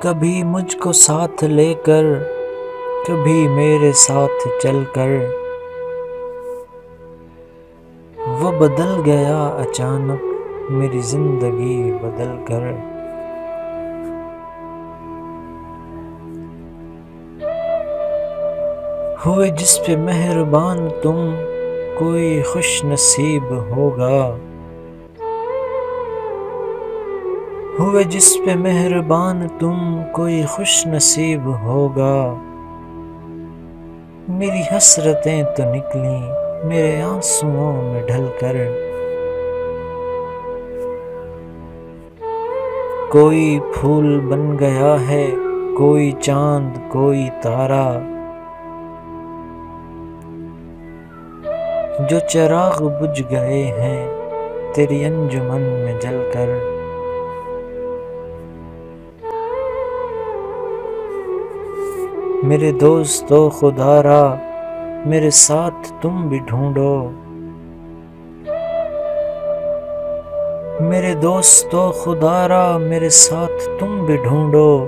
کبھی مجھ کو ساتھ لے کر، کبھی میرے ساتھ چل کر، وہ بدل گیا اچانک میری زندگی بدل کر۔ ہوئے جس پہ مہربان تم، کوئی خوش نصیب ہوگا۔ ہوئے جس پہ مہربان تم، کوئی خوش نصیب ہوگا۔ میری حسرتیں تو نکلیں میرے آنسوؤں میں ڈھل کر۔ کوئی پھول بن گیا ہے، کوئی چاند کوئی تارا، جو چراغ بجھ گئے ہیں تیری انجمن میں جل کر۔ میرے دوستو خدا را، میرے ساتھ تم بھی ڈھونڈو۔ میرے دوستو خدا را، میرے ساتھ تم بھی ڈھونڈو۔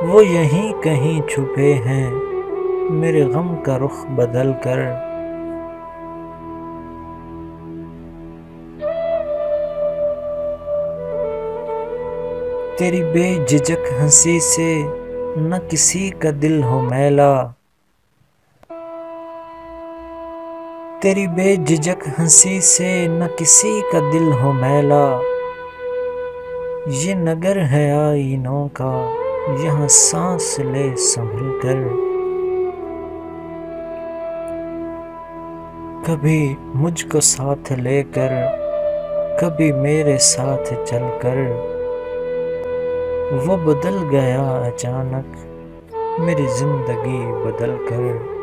وہ یہیں کہیں چھپے ہیں میرے غم کا رخ بدل کر۔ تیری بے جھجک ہنسی سے نہ کسی کا دل ہو میلا۔ تیری بے جھجک ہنسی سے نہ کسی کا دل ہو میلا۔ یہ نگر ہے آئینوں کا، یہاں سانس لے سنبھل کر۔ کبھی مجھ کو ساتھ لے کر، کبھی میرے ساتھ چل کر، وہ بدل گیا اچانک میری زندگی بدل کر۔